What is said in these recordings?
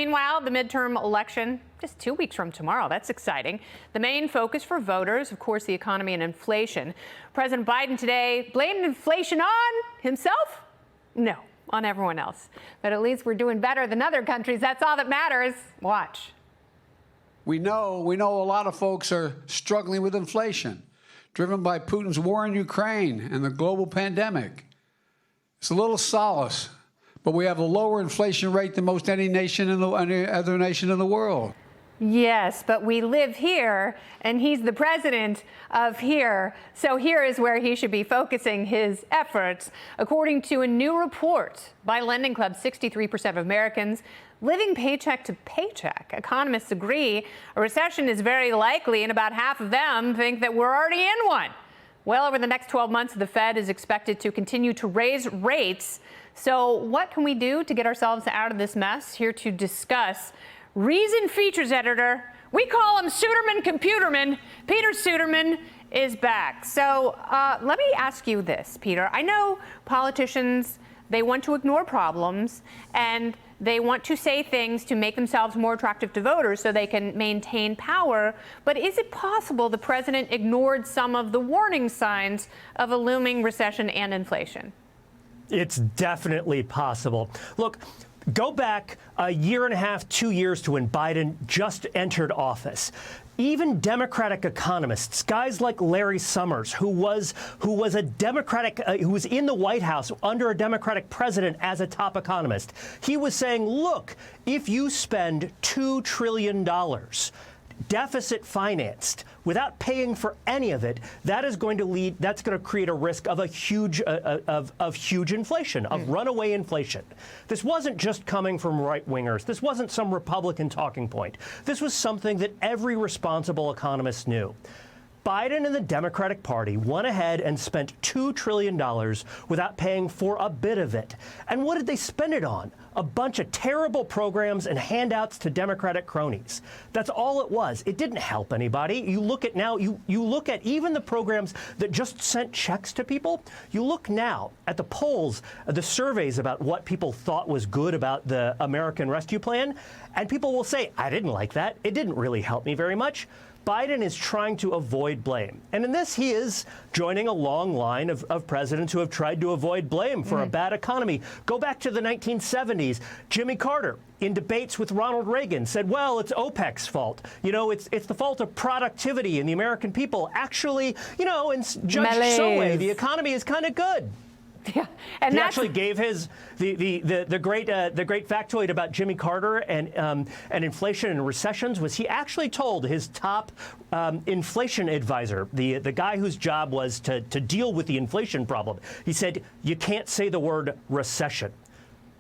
meanwhile, the midterm election, just 2 weeks from tomorrow. That's exciting. The main focus for voters, of course, the economy and inflation. President Biden today blamed inflation on himself? No, on everyone else. But at least we're doing better than other countries. That's all that matters. Watch. We know a lot of folks are struggling with inflation, driven by Putin's war in Ukraine and the global pandemic. It's a little solace, but we have a lower inflation rate than most any other nation in the world. Yes, but we live here, and he's the president of here. So here is where he should be focusing his efforts. According to a new report by Lending Club, 63% of Americans living paycheck to paycheck. Economists agree a recession is very likely, and about half of them think that we're already in one. Well, over the next 12 months, the Fed is expected to continue to raise rates. So what can we do to get ourselves out of this mess? Here to discuss, Reason Features editor, we call him Suderman Computerman, Peter Suderman is back. So let me ask you this, Peter. I know politicians, they want to ignore problems and they want to say things to make themselves more attractive to voters so they can maintain power. But is it possible the president ignored some of the warning signs of a looming recession and inflation? It's definitely possible. Look, go back a year and a half, 2 years to when Biden just entered office. Even Democratic economists, guys like Larry Summers, who was a Democratic, who was in the White House under a Democratic president as a top economist, he was saying, look, if you spend $2 trillion deficit financed without paying for any of it, that's going to create a risk of a huge huge inflation, of runaway inflation. This wasn't just coming from right wingers. This wasn't some Republican talking point. This was something that every responsible economist knew. Biden and the Democratic Party went ahead and spent $2 trillion without paying for a bit of it. And what did they spend it on? A bunch of terrible programs and handouts to Democratic cronies. That's all it was. It didn't help anybody. You look at now, you look at even the programs that just sent checks to people. You look now at the polls, the surveys about what people thought was good about the American Rescue Plan, and people will say, I didn't like that. It didn't really help me very much. Biden is trying to avoid blame. And in this, he is joining a long line of presidents who have tried to avoid blame for a bad economy. Go back to the 1970s. Jimmy Carter, in debates with Ronald Reagan, said, well, it's OPEC's fault. You know, it's the fault of productivity and the American people. Actually, you know, in Judge Sowe, the economy is kind of good. Yeah, and he actually gave his the great factoid about Jimmy Carter and inflation and recessions was he actually told his top inflation advisor, the guy whose job was to deal with the inflation problem. He said, you can't say the word recession.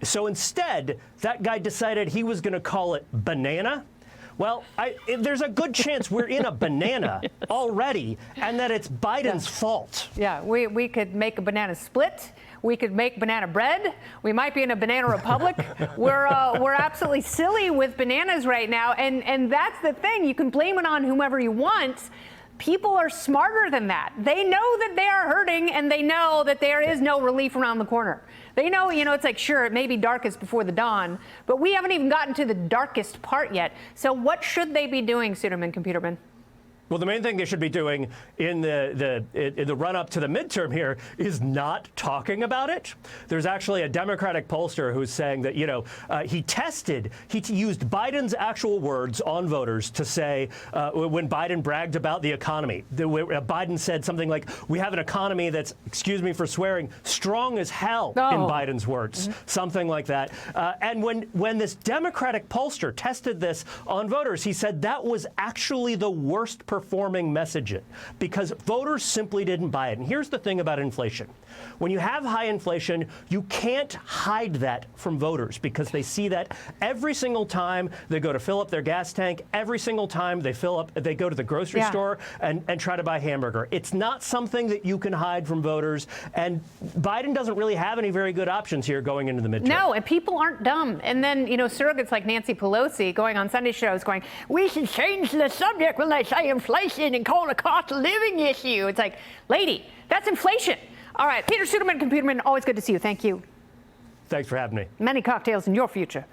So instead, that guy decided he was going to call it banana. Well, there's a good chance we're in a banana already, and that it's Biden's fault. Yeah, we could make a banana split. We could make banana bread. We might be in a banana republic. We're absolutely silly with bananas right now, and that's the thing. You can blame it on whomever you want. People are smarter than that. They know that they are hurting, and they know that there is no relief around the corner. They know, you know, it's like, sure, it may be darkest before the dawn, but we haven't even gotten to the darkest part yet. So what should they be doing, Suderman Computerman? Well, the main thing they should be doing in the run-up to the midterm here is not talking about it. There's actually a Democratic pollster who's saying that, you know, he used Biden's actual words on voters to say when Biden bragged about the economy. Biden said something like, we have an economy that's, excuse me for swearing, strong as hell, in Biden's words, something like that. And when this Democratic pollster tested this on voters, he said that was actually the worst performing message because voters simply didn't buy it. And here's the thing about inflation. When you have high inflation, you can't hide that from voters because they see that every single time they go to fill up their gas tank, every single time they go to the grocery store and try to buy a hamburger. It's not something that you can hide from voters. And Biden doesn't really have any very good options here going into the midterm. No, and people aren't dumb. And then, you know, surrogates like Nancy Pelosi going on Sunday shows going, we should change the subject when they say inflation and call it a cost of living issue. It's like, lady, that's inflation. All right, Peter Suderman, Computerman, always good to see you. Thank you. Thanks for having me. Many cocktails in your future.